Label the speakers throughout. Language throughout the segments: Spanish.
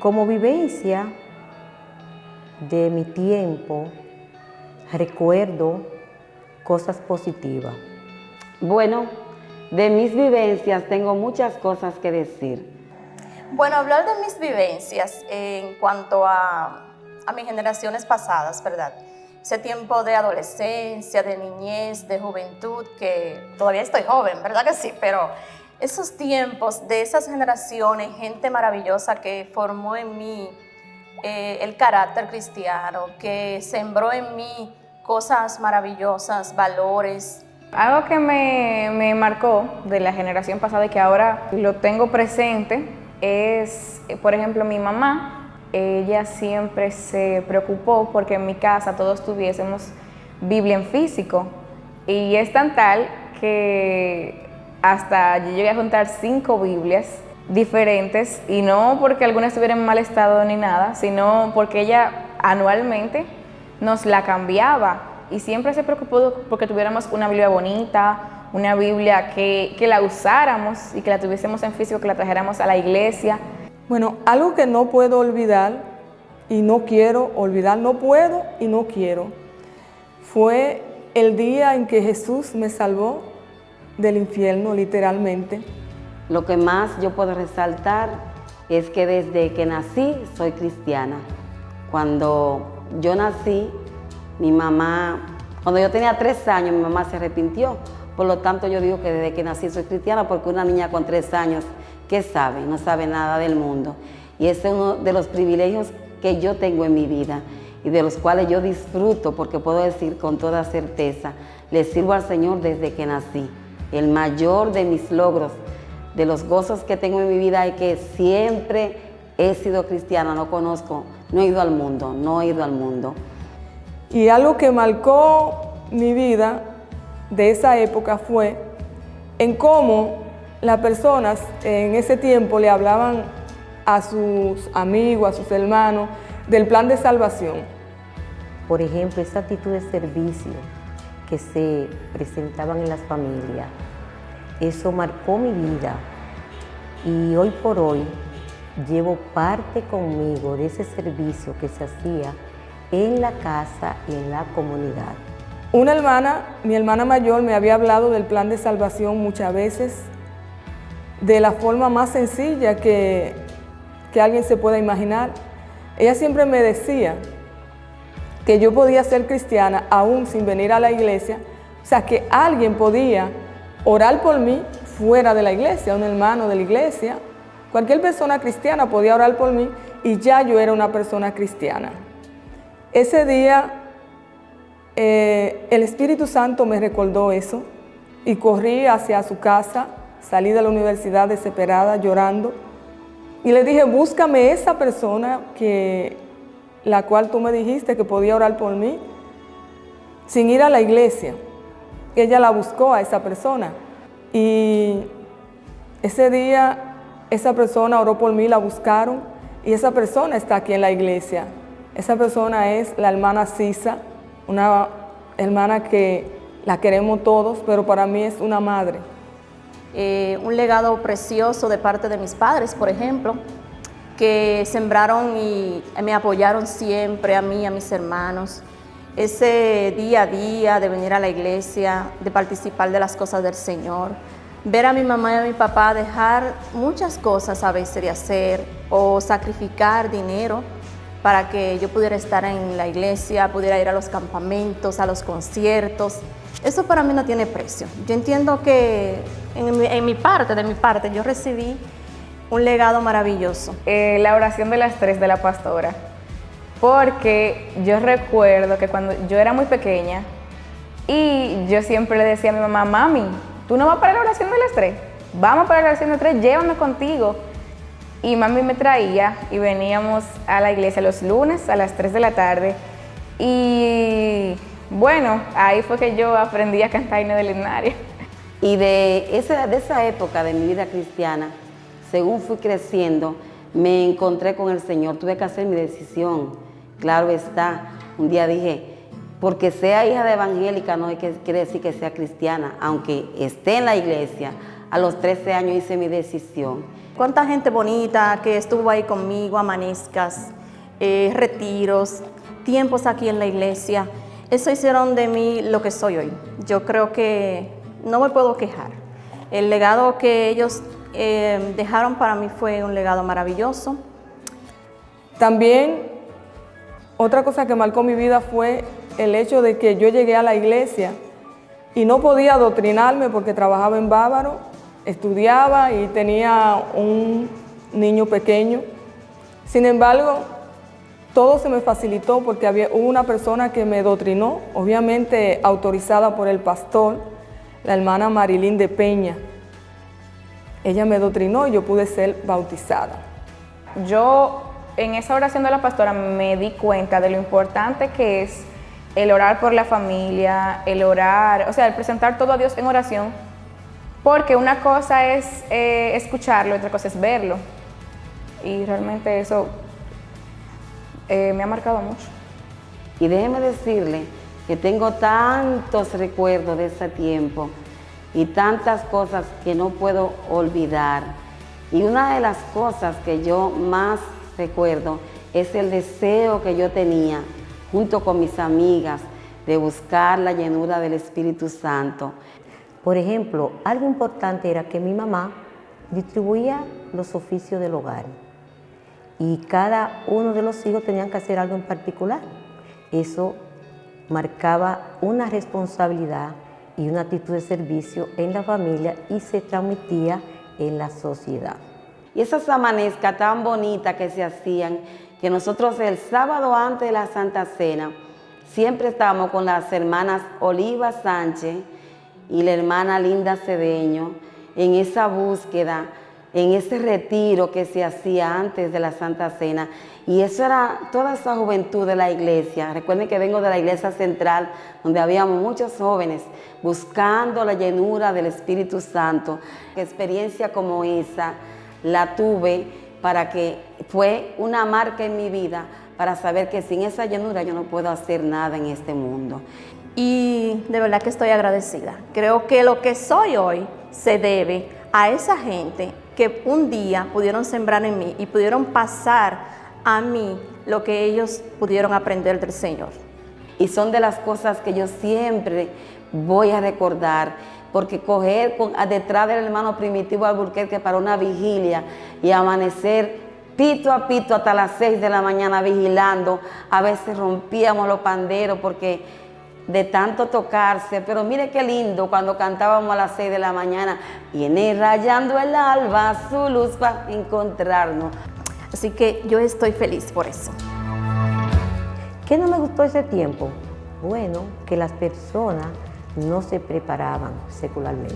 Speaker 1: Como vivencia de mi tiempo, recuerdo cosas positivas.
Speaker 2: Bueno, de mis vivencias tengo muchas cosas que decir.
Speaker 3: Bueno, hablar de mis vivencias en cuanto a mis generaciones pasadas, ¿verdad? Ese tiempo de adolescencia, de niñez, de juventud, que todavía estoy joven, ¿verdad que sí? Pero esos tiempos de esas generaciones, gente maravillosa que formó en mí el carácter cristiano, que sembró en mí cosas maravillosas, valores.
Speaker 4: Algo que me marcó de la generación pasada y que ahora lo tengo presente es, por ejemplo, mi mamá. Ella siempre se preocupó porque en mi casa todos tuviésemos Biblia en físico. Y es tan tal que hasta yo llegué a juntar 5 Biblias diferentes, y no porque alguna estuviera en mal estado ni nada, sino porque ella anualmente nos la cambiaba y siempre se preocupó porque tuviéramos una Biblia bonita, una Biblia que la usáramos y que la tuviésemos en físico, que la trajéramos a la iglesia.
Speaker 5: Bueno, algo que no puedo olvidar y no quiero olvidar, no puedo y no quiero, fue el día en que Jesús me salvó del infierno, literalmente.
Speaker 2: Lo que más yo puedo resaltar es que desde que nací soy cristiana. Cuando yo nací, cuando yo tenía 3 años, mi mamá se arrepintió. Por lo tanto, yo digo que desde que nací soy cristiana, porque una niña con 3 años, ¿qué sabe? No sabe nada del mundo. Y ese es uno de los privilegios que yo tengo en mi vida y de los cuales yo disfruto, porque puedo decir con toda certeza, le sirvo al Señor desde que nací. El mayor de mis logros, de los gozos que tengo en mi vida, es que siempre he sido cristiana, no he ido al mundo.
Speaker 5: Y algo que marcó mi vida de esa época fue en cómo las personas en ese tiempo le hablaban a sus amigos, a sus hermanos, del plan de salvación.
Speaker 1: Por ejemplo, esa actitud de servicio que se presentaban en las familias, eso marcó mi vida y hoy por hoy llevo parte conmigo de ese servicio que se hacía en la casa y en la comunidad.
Speaker 5: Una hermana, mi hermana mayor, me había hablado del plan de salvación muchas veces, de la forma más sencilla que alguien se pueda imaginar. Ella siempre me decía que yo podía ser cristiana aún sin venir a la iglesia, o sea, que alguien podía orar por mí fuera de la iglesia, un hermano de la iglesia, cualquier persona cristiana podía orar por mí y ya yo era una persona cristiana. Ese día el Espíritu Santo me recordó eso y corrí hacia su casa, salí de la universidad desesperada, llorando, y le dije, búscame esa persona la cual tú me dijiste que podía orar por mí, sin ir a la iglesia. Ella la buscó a esa persona. Y ese día esa persona oró por mí, la buscaron, y esa persona está aquí en la iglesia. Esa persona es la hermana Sisa, una hermana que la queremos todos, pero para mí es una madre.
Speaker 3: Un legado precioso de parte de mis padres, por ejemplo, que sembraron y me apoyaron siempre a mí, a mis hermanos. Ese día a día de venir a la iglesia, de participar de las cosas del Señor, ver a mi mamá y a mi papá dejar muchas cosas a veces de hacer o sacrificar dinero para que yo pudiera estar en la iglesia, pudiera ir a los campamentos, a los conciertos. Eso para mí no tiene precio. Yo entiendo que de mi parte, yo recibí un legado maravilloso.
Speaker 4: La oración de las 3 de la pastora, porque yo recuerdo que cuando yo era muy pequeña y yo siempre le decía a mi mamá, mami, ¿tú no vas para la oración de las 3? Vamos para la oración de las 3, llévame contigo. Y mami me traía y veníamos a la iglesia los lunes a las 3 de la tarde. Y bueno, ahí fue que yo aprendí a cantar himno del himnario.
Speaker 2: Y de esa época de mi vida cristiana, según fui creciendo, me encontré con el Señor, tuve que hacer mi decisión. Claro está, un día dije, porque sea hija de evangélica no quiere decir que sea cristiana, aunque esté en la iglesia. A los 13 años hice mi decisión
Speaker 3: Cuánta gente bonita que estuvo ahí conmigo, amanezcas, retiros, tiempos aquí en la iglesia. Eso hicieron de mí lo que soy hoy. Yo creo que no me puedo quejar. El legado que ellos dejaron para mí fue un legado maravilloso.
Speaker 5: También otra cosa que marcó mi vida fue el hecho de que yo llegué a la iglesia y no podía adoctrinarme porque trabajaba en Bávaro, estudiaba y tenía un niño pequeño. Sin embargo, todo se me facilitó porque hubo una persona que me doctrinó, obviamente autorizada por el pastor, la hermana Marilyn de Peña. Ella me doctrinó y yo pude ser bautizada.
Speaker 4: Yo en esa oración de la pastora me di cuenta de lo importante que es el orar por la familia, el orar, o sea, el presentar todo a Dios en oración, porque una cosa es escucharlo, otra cosa es verlo. Y realmente eso me ha marcado mucho.
Speaker 2: Y déjeme decirle que tengo tantos recuerdos de ese tiempo y tantas cosas que no puedo olvidar. Y una de las cosas que yo más recuerdo es el deseo que yo tenía junto con mis amigas de buscar la llenura del Espíritu Santo.
Speaker 1: Por ejemplo, algo importante era que mi mamá distribuía los oficios del hogar y cada uno de los hijos tenían que hacer algo en particular. Eso marcaba una responsabilidad y una actitud de servicio en la familia y se transmitía en la sociedad.
Speaker 2: Y esas amanezcas tan bonitas que se hacían, que nosotros el sábado antes de la Santa Cena, siempre estábamos con las hermanas Oliva Sánchez y la hermana Linda Cedeño en esa búsqueda, en ese retiro que se hacía antes de la Santa Cena. Y eso era toda esa juventud de la iglesia. Recuerden que vengo de la iglesia central, donde habíamos muchos jóvenes buscando la llenura del Espíritu Santo. Experiencia como esa la tuve fue una marca en mi vida para saber que sin esa llenura yo no puedo hacer nada en este mundo.
Speaker 3: Y de verdad que estoy agradecida. Creo que lo que soy hoy se debe a esa gente que un día pudieron sembrar en mí y pudieron pasar a mí lo que ellos pudieron aprender del Señor.
Speaker 2: Y son de las cosas que yo siempre voy a recordar, porque coger detrás del hermano Primitivo Alburquerque para una vigilia y amanecer pito a pito hasta las 6 de la mañana vigilando, a veces rompíamos los panderos porque de tanto tocarse, pero mire qué lindo cuando cantábamos a las 6 de la mañana, viene rayando el alba su luz para encontrarnos.
Speaker 3: Así que yo estoy feliz por eso.
Speaker 1: ¿Qué no me gustó ese tiempo? Bueno, que las personas no se preparaban secularmente.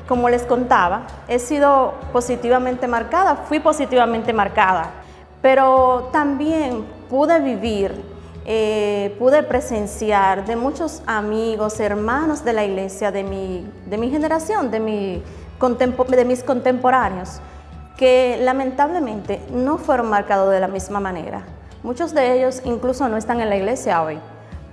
Speaker 3: Como les contaba, he sido positivamente marcada, fui positivamente marcada, pero también pude vivir, pude presenciar de muchos amigos, hermanos de la iglesia, de mi generación, de mis contemporáneos, que lamentablemente no fueron marcados de la misma manera. Muchos de ellos incluso no están en la iglesia hoy,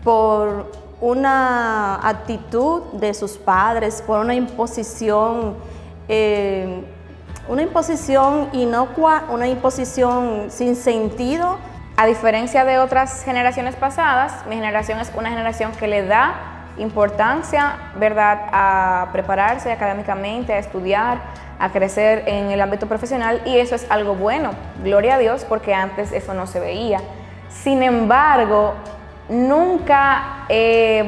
Speaker 3: por una actitud de sus padres, por una imposición inocua, una imposición sin sentido.
Speaker 4: A diferencia de otras generaciones pasadas, mi generación es una generación que le da importancia, ¿verdad?, a prepararse académicamente, a estudiar, a crecer en el ámbito profesional, y eso es algo bueno, gloria a Dios, porque antes eso no se veía. Sin embargo, nunca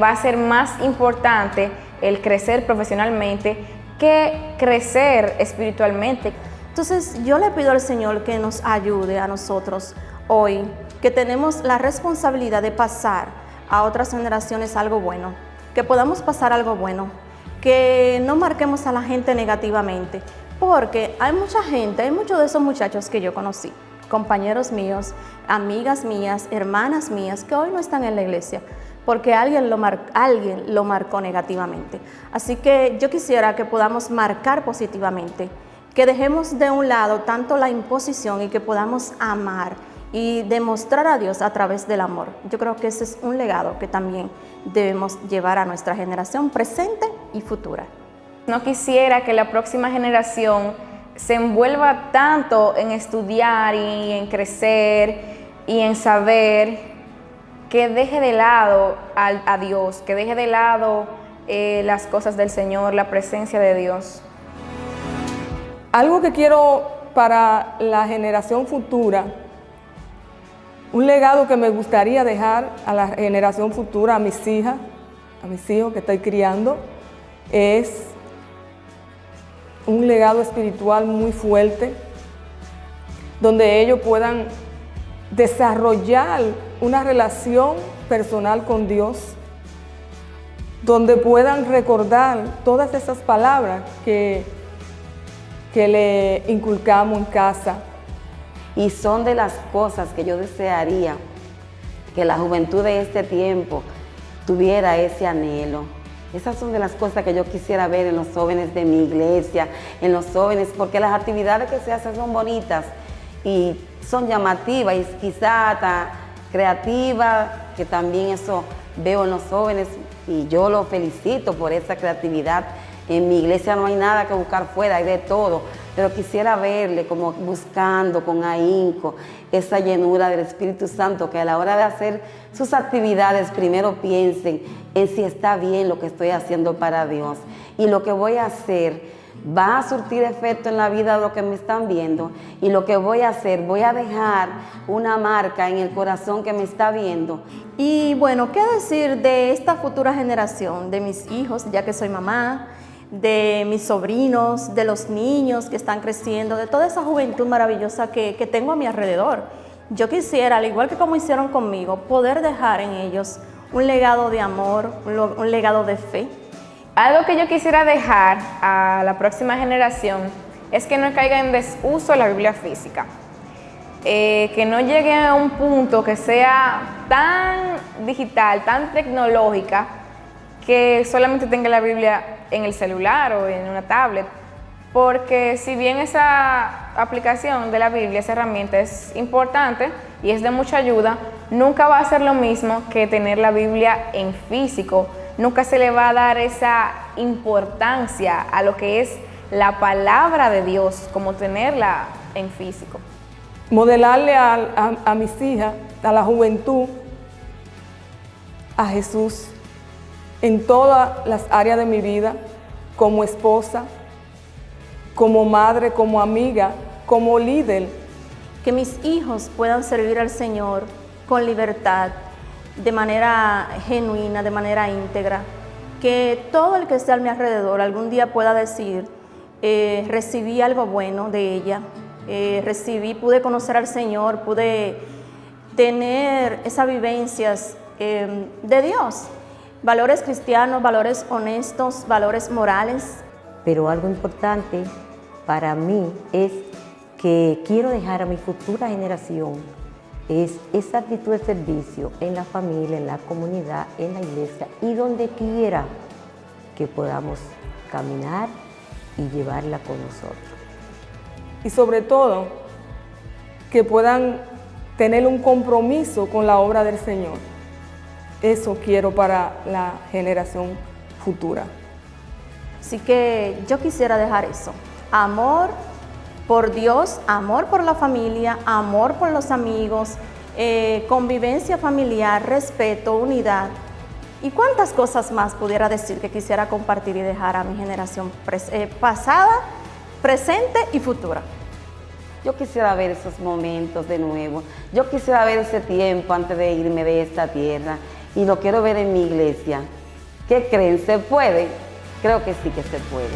Speaker 4: va a ser más importante el crecer profesionalmente que crecer espiritualmente.
Speaker 3: Entonces yo le pido al Señor que nos ayude a nosotros hoy, que tenemos la responsabilidad de pasar a otras generaciones algo bueno, que podamos pasar algo bueno, que no marquemos a la gente negativamente, porque hay mucha gente, hay muchos de esos muchachos que yo conocí, compañeros míos, amigas mías, hermanas mías, que hoy no están en la iglesia, porque alguien lo marcó negativamente. Así que yo quisiera que podamos marcar positivamente, que dejemos de un lado tanto la imposición y que podamos amar y demostrar a Dios a través del amor. Yo creo que ese es un legado que también debemos llevar a nuestra generación presente y futura.
Speaker 4: No quisiera que la próxima generación se envuelva tanto en estudiar y en crecer y en saber, que deje de lado a Dios, que deje de lado las cosas del Señor, la presencia de Dios.
Speaker 5: Algo que quiero para la generación futura, un legado que me gustaría dejar a la generación futura, a mis hijas, a mis hijos que estoy criando, es un legado espiritual muy fuerte, donde ellos puedan desarrollar una relación personal con Dios, donde puedan recordar todas esas palabras que le inculcamos en casa.
Speaker 2: Y son de las cosas que yo desearía que la juventud de este tiempo tuviera ese anhelo. Esas son de las cosas que yo quisiera ver en los jóvenes de mi iglesia, en los jóvenes, porque las actividades que se hacen son bonitas y son llamativas y quizá hasta creativas, que también eso veo en los jóvenes y yo los felicito por esa creatividad. En mi iglesia no hay nada que buscar fuera, hay de todo, pero quisiera verle como buscando con ahínco esa llenura del Espíritu Santo, que a la hora de hacer sus actividades primero piensen en si está bien lo que estoy haciendo para Dios y lo que voy a hacer va a surtir efecto en la vida de los que me están viendo, y lo que voy a hacer, voy a dejar una marca en el corazón que me está viendo.
Speaker 3: Y bueno, ¿qué decir de esta futura generación, de mis hijos, ya que soy mamá, de mis sobrinos, de los niños que están creciendo, de toda esa juventud maravillosa que tengo a mi alrededor? Yo quisiera, al igual que como hicieron conmigo, poder dejar en ellos un legado de amor, un legado de fe.
Speaker 4: Algo que yo quisiera dejar a la próxima generación es que no caiga en desuso la Biblia física. Que no llegue a un punto que sea tan digital, tan tecnológica, que solamente tenga la Biblia en el celular o en una tablet. Porque si bien esa aplicación de la Biblia, esa herramienta es importante y es de mucha ayuda, nunca va a ser lo mismo que tener la Biblia en físico. Nunca se le va a dar esa importancia a lo que es la palabra de Dios como tenerla en físico.
Speaker 5: Modelarle a mis hijas, a la juventud, a Jesús en todas las áreas de mi vida, como esposa, como madre, como amiga, como líder.
Speaker 3: Que mis hijos puedan servir al Señor con libertad, de manera genuina, de manera íntegra. Que todo el que esté a mi alrededor algún día pueda decir, recibí algo bueno de ella, pude conocer al Señor, pude tener esas vivencias de Dios. Valores cristianos, valores honestos, valores morales.
Speaker 1: Pero algo importante para mí es que quiero dejar a mi futura generación es esa actitud de servicio en la familia, en la comunidad, en la iglesia y donde quiera que podamos caminar y llevarla con nosotros.
Speaker 5: Y sobre todo, que puedan tener un compromiso con la obra del Señor. Eso quiero para la generación futura.
Speaker 3: Así que yo quisiera dejar eso. Amor por Dios, amor por la familia, amor por los amigos, convivencia familiar, respeto, unidad. ¿Y cuántas cosas más pudiera decir que quisiera compartir y dejar a mi generación pasada, presente y futura?
Speaker 2: Yo quisiera ver esos momentos de nuevo. Yo quisiera ver ese tiempo antes de irme de esta tierra. Y lo quiero ver en mi iglesia. ¿Qué creen? ¿Se puede? Creo que sí que se puede.